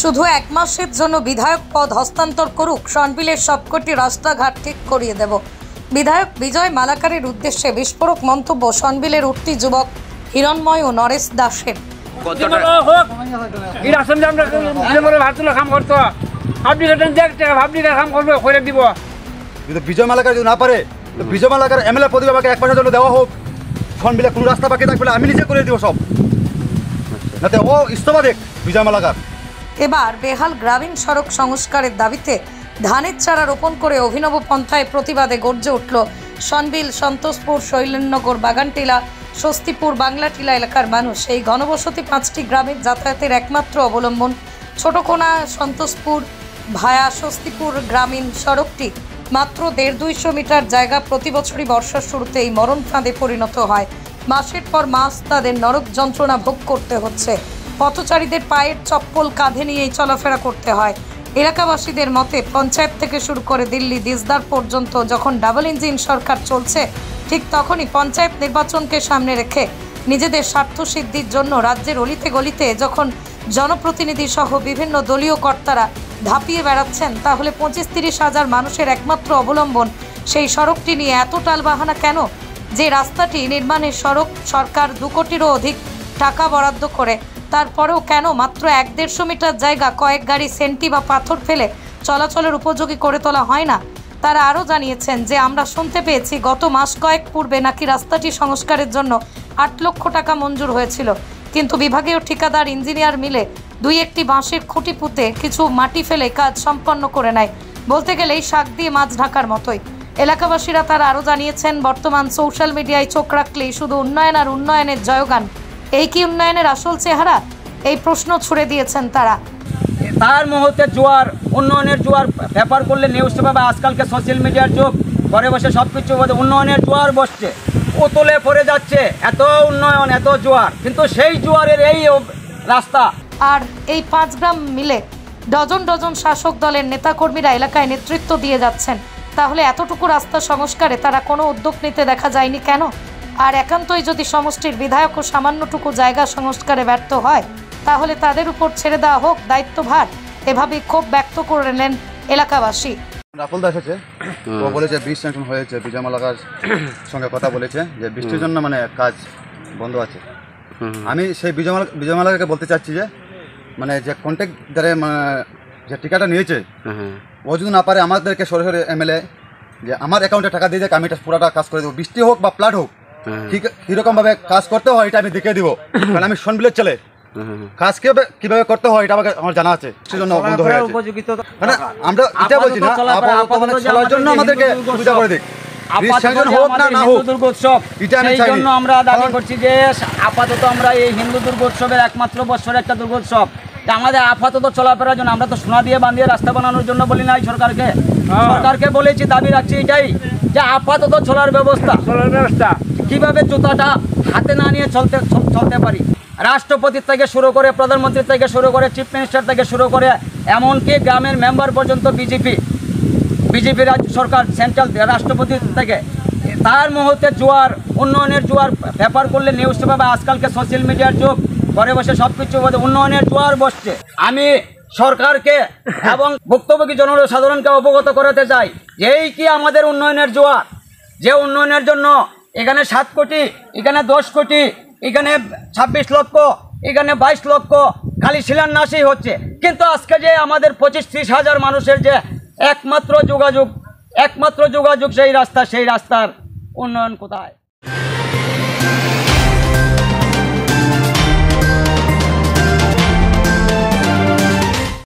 শুধু এক মাসের জন্য বিধায়ক পদ হস্তান্তর করুক, সনবিলের সবকটি রাস্তাঘাট ঠিক করিয়ে দেব। বিধায়ক বিজয় মালাকারের উদ্দেশ্যে বিস্ফোরক মন্তব্য সনবিলের উঠতি যুবক হিরণময় ও নরেশ দাসের। বিজয় মালাকার যদি না পারে, বিজয় মালাকার এমএলএ পদে আমাকে 1 মাসের জন্য দেওয়া হোক। সনবিলে কোনো রাস্তা বাকি থাকবে আমি নিজে করে দিব সব, যাতে ও ইস্তফা দেখ বিজয় মালাকার। এবার বেহাল গ্রামীণ সড়ক সংস্কারের দাবিতে ধানের চারা রোপণ করে অভিনব পন্থায় প্রতিবাদে গর্জে উঠল সনবিল, সন্তোষপুর, শৈলেন্দ্রনগর, বাগানটিলা, স্বস্তিপুর, বাংলাটিলা এলাকার মানুষ। এই ঘনবসতি 5টি গ্রামের যাতায়াতের একমাত্র অবলম্বন ছোটকোনা সন্তোষপুর ভায়া স্বস্তিপুর গ্রামীণ সড়কটি মাত্র 150-200 মিটার জায়গা প্রতি বছরই বর্ষার শুরুতে এই মরণ ফাঁদে পরিণত হয়। মাসের পর মাস তাদের নরক যন্ত্রণা ভোগ করতে হচ্ছে। পথচারীদের পায়ের চপ্পল কাঁধে নিয়েই চলাফেরা করতে হয়। এলাকাবাসীদের মতে পঞ্চায়েত থেকে শুরু করে দিল্লি দিসদার পর্যন্ত যখন ডাবল ইঞ্জিন সরকার চলছে, ঠিক তখনই পঞ্চায়েত নির্বাচনকে সামনে রেখে নিজেদের স্বার্থ সিদ্ধির জন্য রাজ্যের অলিতে গলিতে যখন জনপ্রতিনিধি সহ বিভিন্ন দলীয় কর্তারা ধাপিয়ে বেড়াচ্ছেন, তাহলে 25-30 হাজার মানুষের একমাত্র অবলম্বন সেই সড়কটি নিয়ে এত টালবাহানা কেন? যে রাস্তাটি নির্মাণের সড়ক সরকার 2 কোটিরও অধিক টাকা বরাদ্দ করে, তারপরেও কেন মাত্র 1-150 মিটার জায়গা কয়েক গাড়ি সেন্টি বা পাথর ফেলে চলাচলের উপযোগী করে তোলা হয় না? তারা আরও জানিয়েছেন যে আমরা শুনতে পেয়েছি গত মাস কয়েক পূর্বে নাকি রাস্তাটি সংস্কারের জন্য 8 লক্ষ টাকা মঞ্জুর হয়েছিল, কিন্তু বিভাগীয় ঠিকাদার ইঞ্জিনিয়ার মিলে 2-1টি বাঁশের খুঁটি পুঁতে কিছু মাটি ফেলে কাজ সম্পন্ন করে নেয়। বলতে গেলেই শাক দিয়ে মাছ ঢাকার মতোই। এলাকাবাসীরা তারা আরও জানিয়েছেন বর্তমান সোশ্যাল মিডিয়ায় চোখ রাখলেই শুধু উন্নয়ন আর উন্নয়নের জয়গান। এই কি উন্নয়নের আসল চেহারা? এই প্রশ্ন ছুড়ে দিয়েছেন তারা। তার মুহূর্তে জোয়ার, উন্নয়নের জোয়ার পেপার করলে নিউজ পাবে। আজকালকে সোশ্যাল মিডিয়ার যুগ, ঘরে বসে সব কিছু উন্নয়নের জোয়ার বসছে, উতলে পড়ে যাচ্ছে, এত উন্নয়ন এত জোয়ার, কিন্তু সেই জোয়ারের এই রাস্তা। আর এই 5 গ্রাম মিলে ডজন ডজন শাসক দলের নেতাকর্মীরা এলাকায় নেতৃত্ব দিয়ে যাচ্ছেন। তাহলে এতটুকু রাস্তা সংস্কারে তারা কোনো উদ্যোগ নিতে দেখা যায়নি কেন? আর একান্তই যদি সমষ্টির বিধায়ক ও সামান্যটুকু জায়গা সংস্কারে ব্যর্থ হয়, তাহলে তাদের উপর ছেড়ে দেওয়া হোক দায়িত্বভার। এভাবেই ক্ষোভ ব্যক্ত করলেন এলাকাবাসী। রাফল দাস আছে, ও বলেছে বৃষ্টি স্যাংশন হয়েছে, বিজয় মালাকার সঙ্গে কথা বলেছে যে বৃষ্টির জন্য মানে কাজ বন্ধ আছে। আমি সেই বিজয় মালাকারকে বলতে চাচ্ছি যে মানে যে কন্ট্রাক্টরে যে টিকাটা নিয়েছে, ও যদি না পারে আমাদেরকে সরাসরি এমএলএ যে আমার অ্যাকাউন্টে টাকা দিয়ে দেয়, আমি এটা পুরাটা কাজ করে দেবো, বৃষ্টি হোক বা ফ্লাড হোক, কিরকম ভাবে কাজ করতে হয় এটা আমি দেখিয়ে দিব। কারণ আমি সনবিলের ছেলে, কাজ কিভাবে করতে হয় এটা আমার জানা আছে। সেজন্য বন্ধ হয়ে আছে। মানে আমরা এটা বলছি না, চলার জন্য আমাদেরকে সুবিধা করে দিক। আমরা দাবি করছি যে আপাতত আমরা এই হিন্দু দুর্গোৎসবের একমাত্র বছরের একটা দুর্গোৎসব, আমাদের আপাতত চলাফেরার জন্য। আমরা তো সোনা দিয়ে বাঁধিয়ে রাস্তা বানানোর জন্য বলি নাই সরকারকে। সরকারকে বলেছি, দাবি রাখছি এটাই যে আপাতত চলার ব্যবস্থা কিভাবে জুতাটা হাতে না নিয়ে চলতে পারি। রাষ্ট্রপতি থেকে শুরু করে, প্রধানমন্ত্রী থেকে শুরু করে, চিফ মিনিস্টার থেকে শুরু করে, এমনকি গ্রামের মেম্বার পর্যন্ত বিজেপি রাজ্য সরকার, সেন্ট্রাল রাষ্ট্রপতি থেকে, তার মুহূর্তে জোয়ার, উন্নয়নের জোয়ার পেপার করলে নিউজ পাবে। আজকালকে সোশ্যাল মিডিয়ার যুগ, ঘরে বসে সব কিছু উন্নয়নের জোয়ার বসছে। আমি সরকারকে এবং ভুক্তভোগী জনসাধারণকে অবগত করাতে চাই যে এই কি আমাদের উন্নয়নের জোয়ার, যে উন্নয়নের জন্য এখানে 7 কোটি, এখানে 10 কোটি, এখানে 26 লক্ষ, এখানে 22 লক্ষ খালি শিলান্যাসই হচ্ছে। কিন্তু আজকে যে আমাদের 25-30 হাজার মানুষের যে একমাত্র যোগাযোগ সেই রাস্তার উন্নয়ন কোথায়?